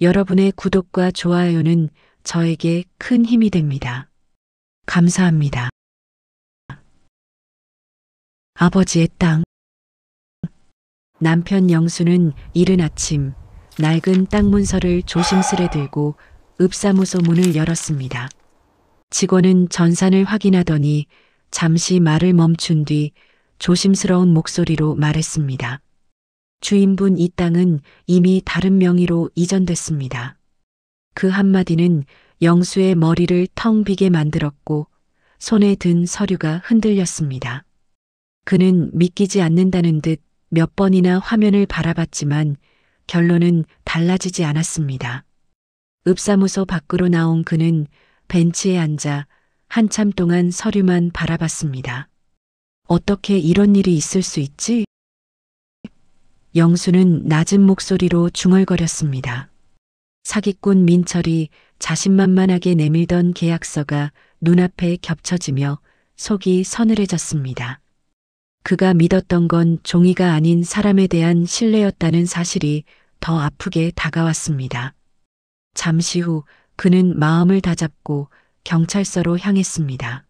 여러분의 구독과 좋아요는 저에게 큰 힘이 됩니다. 감사합니다. 아버지의 땅. 남편 영수는 이른 아침 낡은 땅 문서를 조심스레 들고 읍사무소 문을 열었습니다. 직원은 전산을 확인하더니 잠시 말을 멈춘 뒤 조심스러운 목소리로 말했습니다. 주인분, 이 땅은 이미 다른 명의로 이전됐습니다. 그 한마디는 영수의 머리를 텅 비게 만들었고 손에 든 서류가 흔들렸습니다. 그는 믿기지 않는다는 듯 몇 번이나 화면을 바라봤지만 결론은 달라지지 않았습니다. 읍사무소 밖으로 나온 그는 벤치에 앉아 한참 동안 서류만 바라봤습니다. 어떻게 이런 일이 있을 수 있지? 영수는 낮은 목소리로 중얼거렸습니다. 사기꾼 민철이 자신만만하게 내밀던 계약서가 눈앞에 겹쳐지며 속이 서늘해졌습니다. 그가 믿었던 건 종이가 아닌 사람에 대한 신뢰였다는 사실이 더 아프게 다가왔습니다. 잠시 후 그는 마음을 다잡고 경찰서로 향했습니다.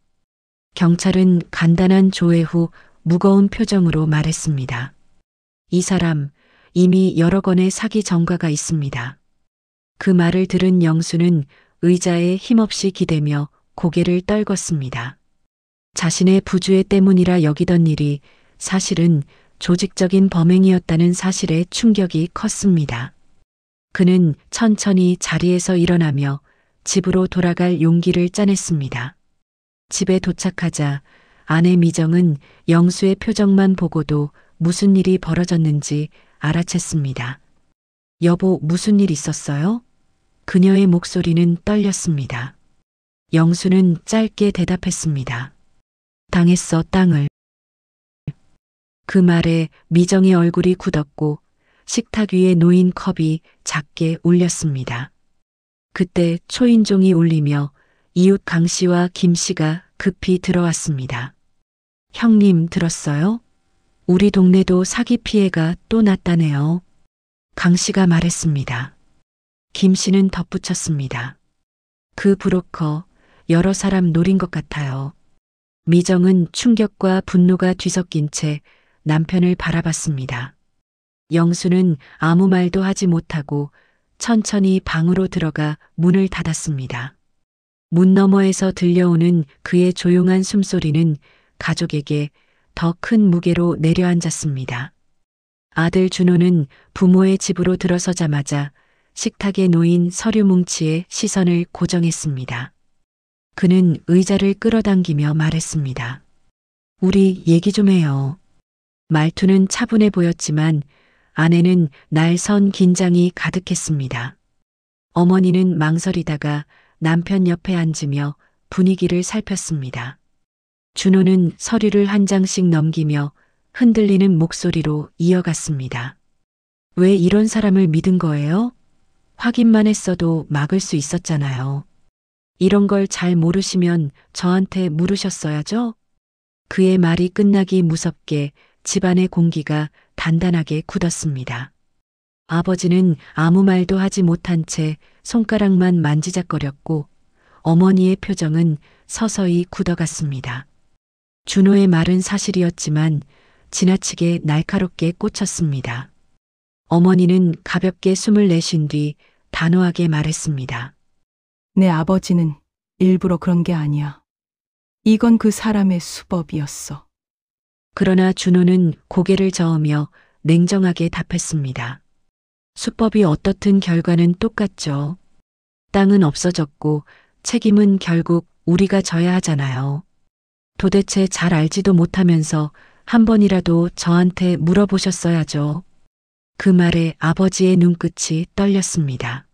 경찰은 간단한 조회 후 무거운 표정으로 말했습니다. 이 사람 이미 여러 건의 사기 전과가 있습니다. 그 말을 들은 영수는 의자에 힘없이 기대며 고개를 떨궜습니다. 자신의 부주의 때문이라 여기던 일이 사실은 조직적인 범행이었다는 사실에 충격이 컸습니다. 그는 천천히 자리에서 일어나며 집으로 돌아갈 용기를 짜냈습니다. 집에 도착하자 아내 미정은 영수의 표정만 보고도 무슨 일이 벌어졌는지 알아챘습니다. 여보, 무슨 일 있었어요? 그녀의 목소리는 떨렸습니다. 영수는 짧게 대답했습니다. 당했어, 땅을. 그 말에 미정의 얼굴이 굳었고 식탁 위에 놓인 컵이 작게 울렸습니다. 그때 초인종이 울리며 이웃 강 씨와 김 씨가 급히 들어왔습니다. 형님, 들었어요? 우리 동네도 사기 피해가 또 났다네요. 강 씨가 말했습니다. 김 씨는 덧붙였습니다. 그 브로커 여러 사람 노린 것 같아요. 미정은 충격과 분노가 뒤섞인 채 남편을 바라봤습니다. 영수는 아무 말도 하지 못하고 천천히 방으로 들어가 문을 닫았습니다. 문 너머에서 들려오는 그의 조용한 숨소리는 가족에게 더 큰 무게로 내려앉았습니다. 아들 준호는 부모의 집으로 들어서자마자 식탁에 놓인 서류 뭉치에 시선을 고정했습니다. 그는 의자를 끌어당기며 말했습니다. 우리 얘기 좀 해요. 말투는 차분해 보였지만 아내는 날선 긴장이 가득했습니다. 어머니는 망설이다가 남편 옆에 앉으며 분위기를 살폈습니다. 준호는 서류를 한 장씩 넘기며 흔들리는 목소리로 이어갔습니다. 왜 이런 사람을 믿은 거예요? 확인만 했어도 막을 수 있었잖아요. 이런 걸 잘 모르시면 저한테 물으셨어야죠? 그의 말이 끝나기 무섭게 집안의 공기가 단단하게 굳었습니다. 아버지는 아무 말도 하지 못한 채 손가락만 만지작거렸고 어머니의 표정은 서서히 굳어갔습니다. 준호의 말은 사실이었지만 지나치게 날카롭게 꽂혔습니다. 어머니는 가볍게 숨을 내쉰 뒤 단호하게 말했습니다. 내 아버지는 일부러 그런 게 아니야. 이건 그 사람의 수법이었어. 그러나 준호는 고개를 저으며 냉정하게 답했습니다. 수법이 어떻든 결과는 똑같죠. 땅은 없어졌고 책임은 결국 우리가 져야 하잖아요. 도대체 잘 알지도 못하면서 한 번이라도 저한테 물어보셨어야죠. 그 말에 아버지의 눈끝이 떨렸습니다.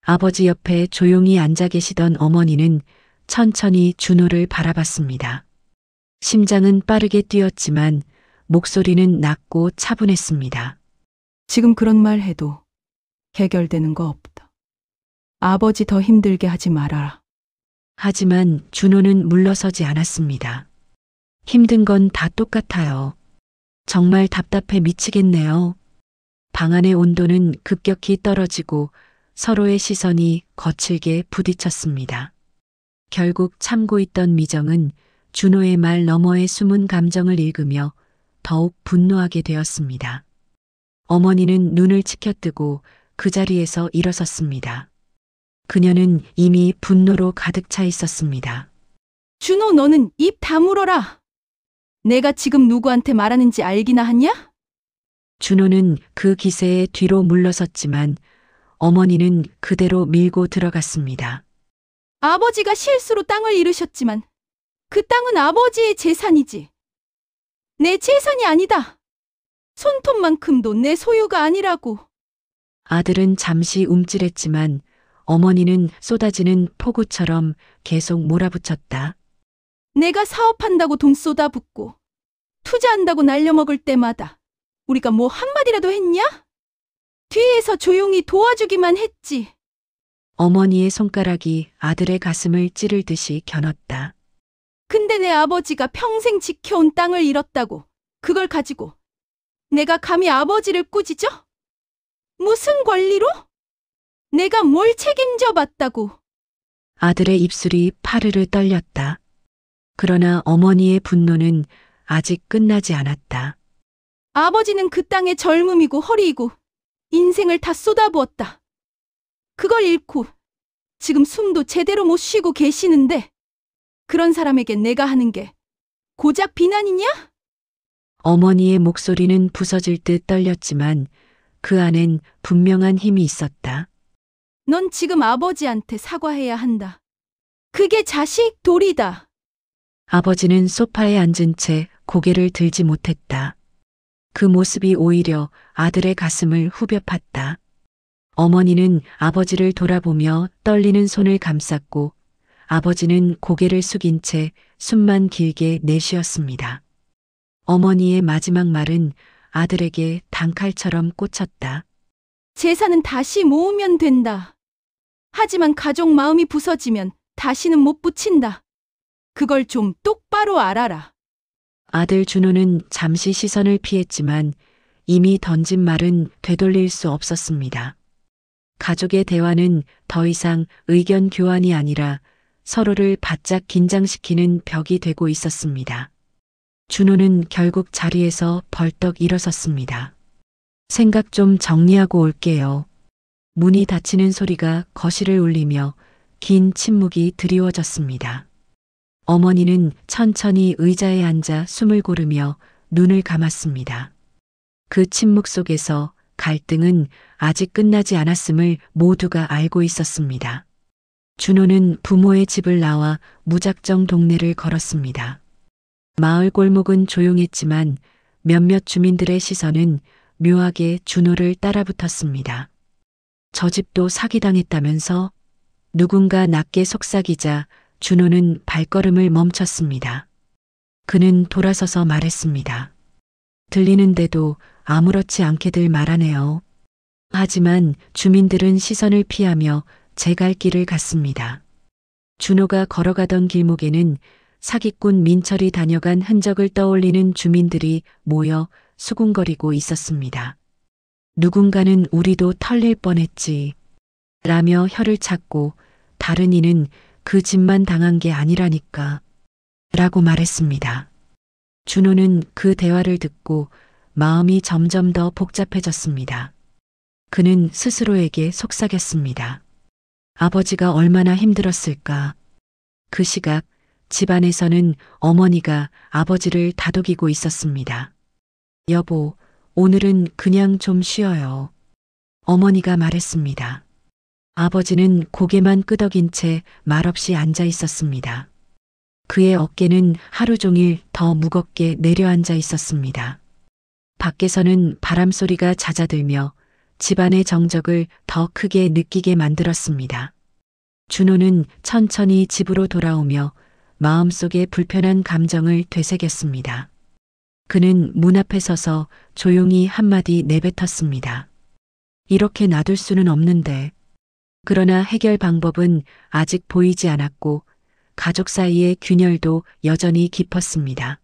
아버지 옆에 조용히 앉아 계시던 어머니는 천천히 준호를 바라봤습니다. 심장은 빠르게 뛰었지만 목소리는 낮고 차분했습니다. 지금 그런 말 해도 해결되는 거 없다. 아버지 더 힘들게 하지 말아라. 하지만 준호는 물러서지 않았습니다. 힘든 건 다 똑같아요. 정말 답답해 미치겠네요. 방 안의 온도는 급격히 떨어지고 서로의 시선이 거칠게 부딪혔습니다. 결국 참고 있던 미정은 준호의 말 너머의 숨은 감정을 읽으며 더욱 분노하게 되었습니다. 어머니는 눈을 치켜뜨고 그 자리에서 일어섰습니다. 그녀는 이미 분노로 가득 차 있었습니다. 준호, 너는 입 다물어라. 내가 지금 누구한테 말하는지 알기나 하냐? 준호는 그 기세에 뒤로 물러섰지만 어머니는 그대로 밀고 들어갔습니다. 아버지가 실수로 땅을 잃으셨지만 그 땅은 아버지의 재산이지. 내 재산이 아니다. 손톱만큼도 내 소유가 아니라고. 아들은 잠시 움찔했지만 어머니는 쏟아지는 폭우처럼 계속 몰아붙였다. 내가 사업한다고 돈 쏟아붓고 투자한다고 날려먹을 때마다 우리가 뭐 한마디라도 했냐? 뒤에서 조용히 도와주기만 했지. 어머니의 손가락이 아들의 가슴을 찌를 듯이 겨눴다. 근데 내 아버지가 평생 지켜온 땅을 잃었다고 그걸 가지고 내가 감히 아버지를 꾸짖어? 무슨 권리로? 내가 뭘 책임져 봤다고. 아들의 입술이 파르르 떨렸다. 그러나 어머니의 분노는 아직 끝나지 않았다. 아버지는 그 땅에 젊음이고 허리이고 인생을 다 쏟아부었다. 그걸 잃고 지금 숨도 제대로 못 쉬고 계시는데 그런 사람에게 내가 하는 게 고작 비난이냐? 어머니의 목소리는 부서질 듯 떨렸지만 그 안엔 분명한 힘이 있었다. 넌 지금 아버지한테 사과해야 한다. 그게 자식 도리다. 아버지는 소파에 앉은 채 고개를 들지 못했다. 그 모습이 오히려 아들의 가슴을 후벼 팠다. 어머니는 아버지를 돌아보며 떨리는 손을 감쌌고 아버지는 고개를 숙인 채 숨만 길게 내쉬었습니다. 어머니의 마지막 말은 아들에게 단칼처럼 꽂혔다. 재산은 다시 모으면 된다. 하지만 가족 마음이 부서지면 다시는 못 붙인다. 그걸 좀 똑바로 알아라. 아들 준호는 잠시 시선을 피했지만 이미 던진 말은 되돌릴 수 없었습니다. 가족의 대화는 더 이상 의견 교환이 아니라 서로를 바짝 긴장시키는 벽이 되고 있었습니다. 준호는 결국 자리에서 벌떡 일어섰습니다. 생각 좀 정리하고 올게요. 문이 닫히는 소리가 거실을 울리며 긴 침묵이 드리워졌습니다. 어머니는 천천히 의자에 앉아 숨을 고르며 눈을 감았습니다. 그 침묵 속에서 갈등은 아직 끝나지 않았음을 모두가 알고 있었습니다. 준호는 부모의 집을 나와 무작정 동네를 걸었습니다. 마을 골목은 조용했지만 몇몇 주민들의 시선은 묘하게 준호를 따라붙었습니다. 저 집도 사기당했다면서? 누군가 낮게 속삭이자 준호는 발걸음을 멈췄습니다. 그는 돌아서서 말했습니다. 들리는데도 아무렇지 않게들 말하네요. 하지만 주민들은 시선을 피하며 제 갈 길을 갔습니다. 준호가 걸어가던 길목에는 사기꾼 민철이 다녀간 흔적을 떠올리는 주민들이 모여 수군거리고 있었습니다. 누군가는 우리도 털릴 뻔했지 라며 혀를 찾고 다른 이는 그 집만 당한 게 아니라니까 라고 말했습니다. 준호는 그 대화를 듣고 마음이 점점 더 복잡해졌습니다. 그는 스스로에게 속삭였습니다. 아버지가 얼마나 힘들었을까. 그 시각 집안에서는 어머니가 아버지를 다독이고 있었습니다. 여보, 오늘은 그냥 좀 쉬어요. 어머니가 말했습니다. 아버지는 고개만 끄덕인 채 말없이 앉아 있었습니다. 그의 어깨는 하루 종일 더 무겁게 내려앉아 있었습니다. 밖에서는 바람소리가 잦아들며 집안의 정적을 더 크게 느끼게 만들었습니다. 준호는 천천히 집으로 돌아오며 마음속의 불편한 감정을 되새겼습니다. 그는 문 앞에 서서 조용히 한마디 내뱉었습니다. 이렇게 놔둘 수는 없는데. 그러나 해결 방법은 아직 보이지 않았고 가족 사이의 균열도 여전히 깊었습니다.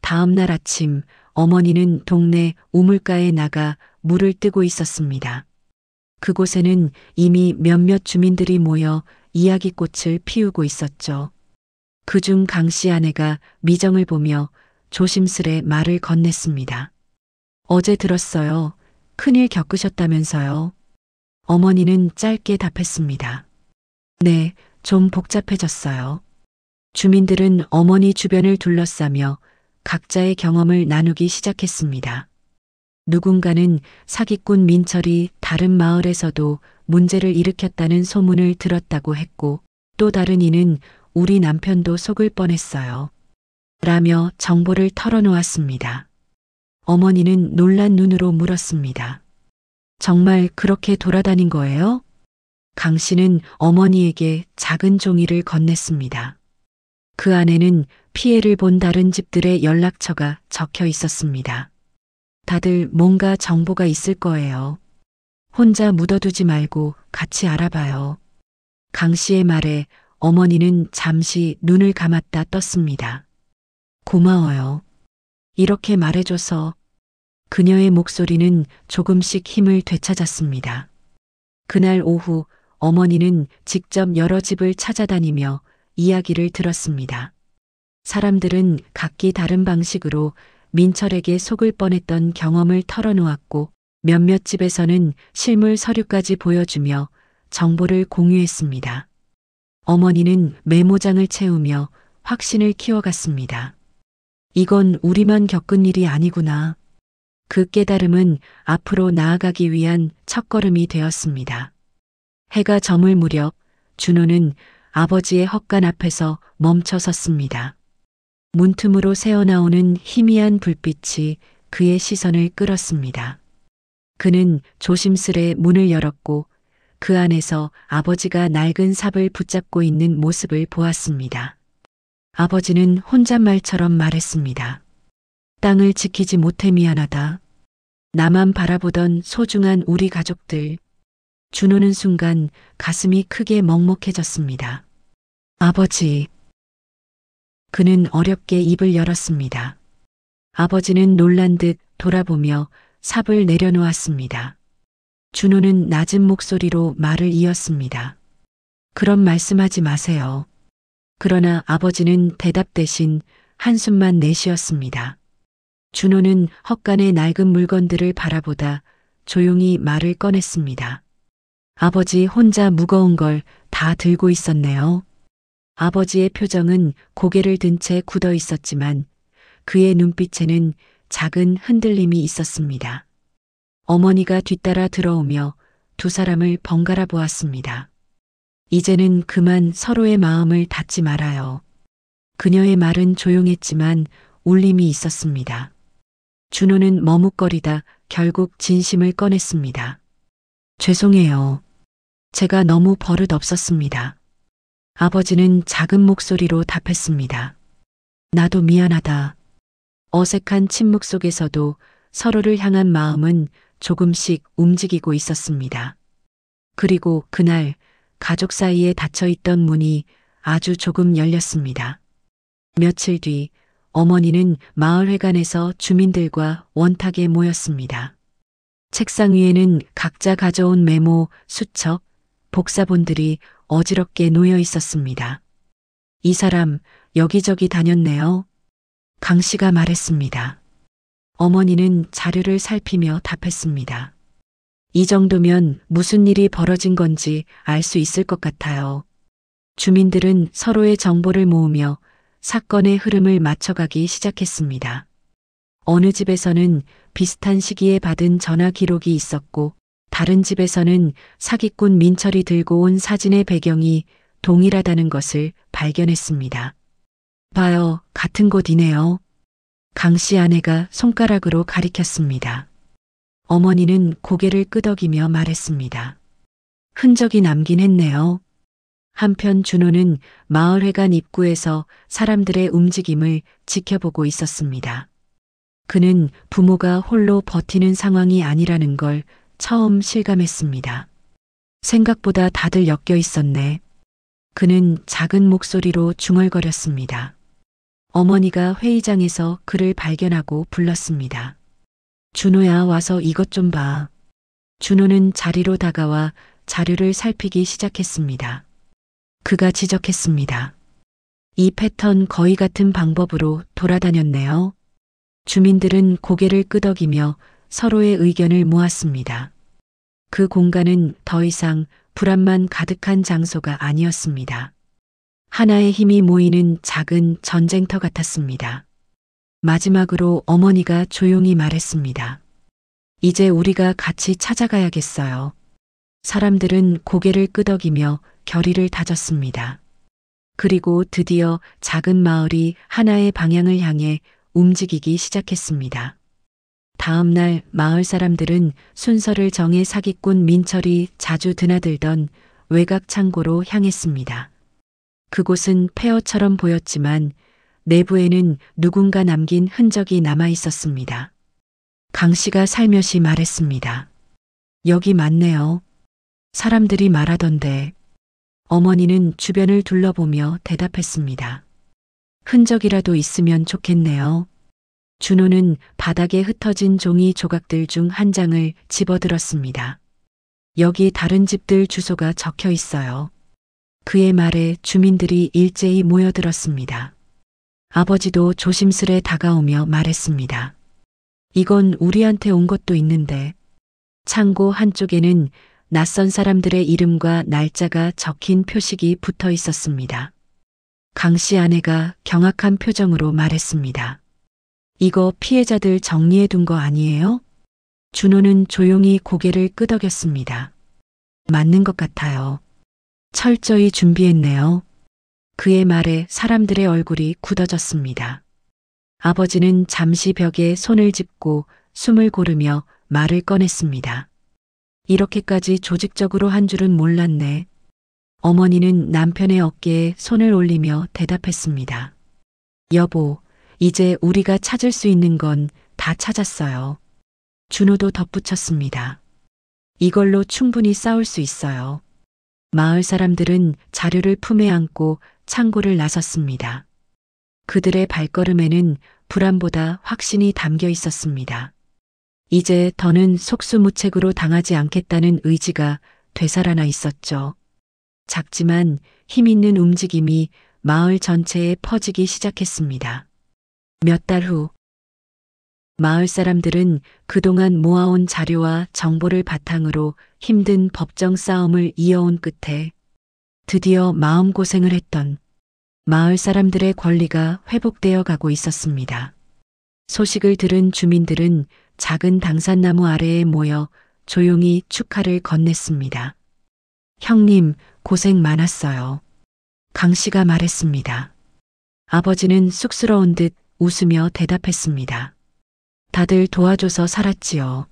다음 날 아침 어머니는 동네 우물가에 나가 물을 뜨고 있었습니다. 그곳에는 이미 몇몇 주민들이 모여 이야기꽃을 피우고 있었죠. 그중 강 씨 아내가 미정을 보며 조심스레 말을 건넸습니다. 어제 들었어요. 큰일 겪으셨다면서요. 어머니는 짧게 답했습니다. 네, 좀 복잡해졌어요. 주민들은 어머니 주변을 둘러싸며 각자의 경험을 나누기 시작했습니다. 누군가는 사기꾼 민철이 다른 마을에서도 문제를 일으켰다는 소문을 들었다고 했고, 또 다른 이는 우리 남편도 속을 뻔했어요. 라며 정보를 털어놓았습니다. 어머니는 놀란 눈으로 물었습니다. 정말 그렇게 돌아다닌 거예요? 강 씨는 어머니에게 작은 종이를 건넸습니다. 그 안에는 피해를 본 다른 집들의 연락처가 적혀 있었습니다. 다들 뭔가 정보가 있을 거예요. 혼자 묻어두지 말고 같이 알아봐요. 강 씨의 말에 어머니는 잠시 눈을 감았다 떴습니다. 고마워요. 이렇게 말해줘서. 그녀의 목소리는 조금씩 힘을 되찾았습니다. 그날 오후 어머니는 직접 여러 집을 찾아다니며 이야기를 들었습니다. 사람들은 각기 다른 방식으로 민철에게 속을 뻔했던 경험을 털어놓았고, 몇몇 집에서는 실물 서류까지 보여주며 정보를 공유했습니다. 어머니는 메모장을 채우며 확신을 키워갔습니다. 이건 우리만 겪은 일이 아니구나. 그 깨달음은 앞으로 나아가기 위한 첫걸음이 되었습니다. 해가 저물 무렵 준호는 아버지의 헛간 앞에서 멈춰 섰습니다. 문틈으로 새어나오는 희미한 불빛이 그의 시선을 끌었습니다. 그는 조심스레 문을 열었고 그 안에서 아버지가 낡은 삽을 붙잡고 있는 모습을 보았습니다. 아버지는 혼잣말처럼 말했습니다. 땅을 지키지 못해 미안하다. 나만 바라보던 소중한 우리 가족들. 준호는 순간 가슴이 크게 먹먹해졌습니다. 아버지. 그는 어렵게 입을 열었습니다. 아버지는 놀란 듯 돌아보며 삽을 내려놓았습니다. 준호는 낮은 목소리로 말을 이었습니다. 그런 말씀하지 마세요. 그러나 아버지는 대답 대신 한숨만 내쉬었습니다. 준호는 헛간의 낡은 물건들을 바라보다 조용히 말을 꺼냈습니다. 아버지 혼자 무거운 걸 다 들고 있었네요. 아버지의 표정은 고개를 든 채 굳어 있었지만 그의 눈빛에는 작은 흔들림이 있었습니다. 어머니가 뒤따라 들어오며 두 사람을 번갈아 보았습니다. 이제는 그만 서로의 마음을 닫지 말아요. 그녀의 말은 조용했지만 울림이 있었습니다. 준호는 머뭇거리다 결국 진심을 꺼냈습니다. 죄송해요. 제가 너무 버릇 없었습니다. 아버지는 작은 목소리로 답했습니다. 나도 미안하다. 어색한 침묵 속에서도 서로를 향한 마음은 조금씩 움직이고 있었습니다. 그리고 그날 가족 사이에 닫혀있던 문이 아주 조금 열렸습니다. 며칠 뒤 어머니는 마을회관에서 주민들과 원탁에 모였습니다. 책상 위에는 각자 가져온 메모, 수첩, 복사본들이 어지럽게 놓여 있었습니다. 이 사람 여기저기 다녔네요. 강 씨가 말했습니다. 어머니는 자료를 살피며 답했습니다. 이 정도면 무슨 일이 벌어진 건지 알 수 있을 것 같아요. 주민들은 서로의 정보를 모으며 사건의 흐름을 맞춰가기 시작했습니다. 어느 집에서는 비슷한 시기에 받은 전화 기록이 있었고 다른 집에서는 사기꾼 민철이 들고 온 사진의 배경이 동일하다는 것을 발견했습니다. 봐요, 같은 곳이네요. 강 씨 아내가 손가락으로 가리켰습니다. 어머니는 고개를 끄덕이며 말했습니다. 흔적이 남긴 했네요. 한편 준호는 마을회관 입구에서 사람들의 움직임을 지켜보고 있었습니다. 그는 부모가 홀로 버티는 상황이 아니라는 걸 처음 실감했습니다. 생각보다 다들 엮여 있었네. 그는 작은 목소리로 중얼거렸습니다. 어머니가 회의장에서 그를 발견하고 불렀습니다. 준호야, 와서 이것 좀 봐. 준호는 자리로 다가와 자료를 살피기 시작했습니다. 그가 지적했습니다. 이 패턴 거의 같은 방법으로 돌아다녔네요. 주민들은 고개를 끄덕이며 서로의 의견을 모았습니다. 그 공간은 더 이상 불안만 가득한 장소가 아니었습니다. 하나의 힘이 모이는 작은 전쟁터 같았습니다. 마지막으로 어머니가 조용히 말했습니다. 이제 우리가 같이 찾아가야겠어요. 사람들은 고개를 끄덕이며 결의를 다졌습니다. 그리고 드디어 작은 마을이 하나의 방향을 향해 움직이기 시작했습니다. 다음 날 마을 사람들은 순서를 정해 사기꾼 민철이 자주 드나들던 외곽 창고로 향했습니다. 그곳은 폐허처럼 보였지만 내부에는 누군가 남긴 흔적이 남아 있었습니다. 강 씨가 살며시 말했습니다. 여기 맞네요. 사람들이 말하던데. 어머니는 주변을 둘러보며 대답했습니다. 흔적이라도 있으면 좋겠네요. 준호는 바닥에 흩어진 종이 조각들 중 한 장을 집어들었습니다. 여기 다른 집들 주소가 적혀 있어요. 그의 말에 주민들이 일제히 모여들었습니다. 아버지도 조심스레 다가오며 말했습니다. 이건 우리한테 온 것도 있는데. 창고 한쪽에는 낯선 사람들의 이름과 날짜가 적힌 표식이 붙어 있었습니다. 강 씨 아내가 경악한 표정으로 말했습니다. 이거 피해자들 정리해 둔 거 아니에요? 준호는 조용히 고개를 끄덕였습니다. 맞는 것 같아요. 철저히 준비했네요. 그의 말에 사람들의 얼굴이 굳어졌습니다. 아버지는 잠시 벽에 손을 짚고 숨을 고르며 말을 꺼냈습니다. 이렇게까지 조직적으로 한 줄은 몰랐네. 어머니는 남편의 어깨에 손을 올리며 대답했습니다. 여보, 이제 우리가 찾을 수 있는 건 다 찾았어요. 준호도 덧붙였습니다. 이걸로 충분히 싸울 수 있어요. 마을 사람들은 자료를 품에 안고 창고를 나섰습니다. 그들의 발걸음에는 불안보다 확신이 담겨 있었습니다. 이제 더는 속수무책으로 당하지 않겠다는 의지가 되살아나 있었죠. 작지만 힘 있는 움직임이 마을 전체에 퍼지기 시작했습니다. 몇 달 후, 마을 사람들은 그동안 모아온 자료와 정보를 바탕으로 힘든 법정 싸움을 이어온 끝에 드디어 마음고생을 했던 마을 사람들의 권리가 회복되어 가고 있었습니다. 소식을 들은 주민들은 작은 당산나무 아래에 모여 조용히 축하를 건넸습니다. 형님, 고생 많았어요. 강 씨가 말했습니다. 아버지는 쑥스러운 듯 웃으며 대답했습니다. 다들 도와줘서 살았지요.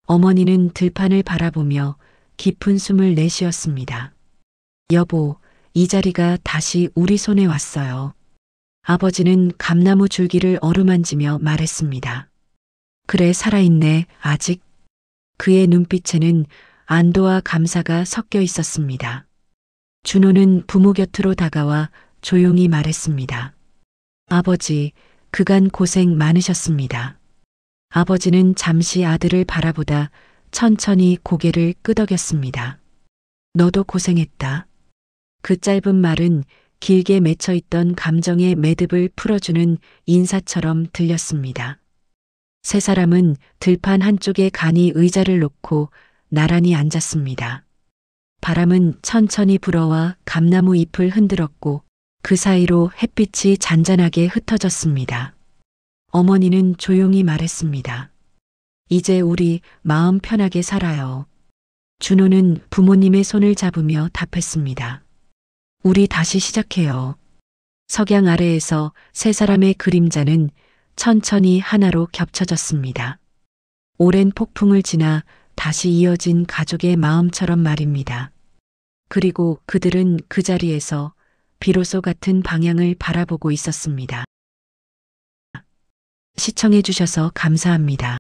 어머니는 들판을 바라보며 깊은 숨을 내쉬었습니다. 여보, 이 자리가 다시 우리 손에 왔어요. 아버지는 감나무 줄기를 어루만지며 말했습니다. 그래, 살아있네, 아직. 그의 눈빛에는 안도와 감사가 섞여 있었습니다. 준호는 부모 곁으로 다가와 조용히 말했습니다. 아버지, 그간 고생 많으셨습니다. 아버지는 잠시 아들을 바라보다 천천히 고개를 끄덕였습니다. 너도 고생했다. 그 짧은 말은 길게 맺혀있던 감정의 매듭을 풀어주는 인사처럼 들렸습니다. 세 사람은 들판 한쪽에 간이 의자를 놓고 나란히 앉았습니다. 바람은 천천히 불어와 감나무 잎을 흔들었고 그 사이로 햇빛이 잔잔하게 흩어졌습니다. 어머니는 조용히 말했습니다. 이제 우리 마음 편하게 살아요. 준호는 부모님의 손을 잡으며 답했습니다. 우리 다시 시작해요. 석양 아래에서 세 사람의 그림자는 천천히 하나로 겹쳐졌습니다. 오랜 폭풍을 지나 다시 이어진 가족의 마음처럼 말입니다. 그리고 그들은 그 자리에서 비로소 같은 방향을 바라보고 있었습니다. 시청해 주셔서 감사합니다.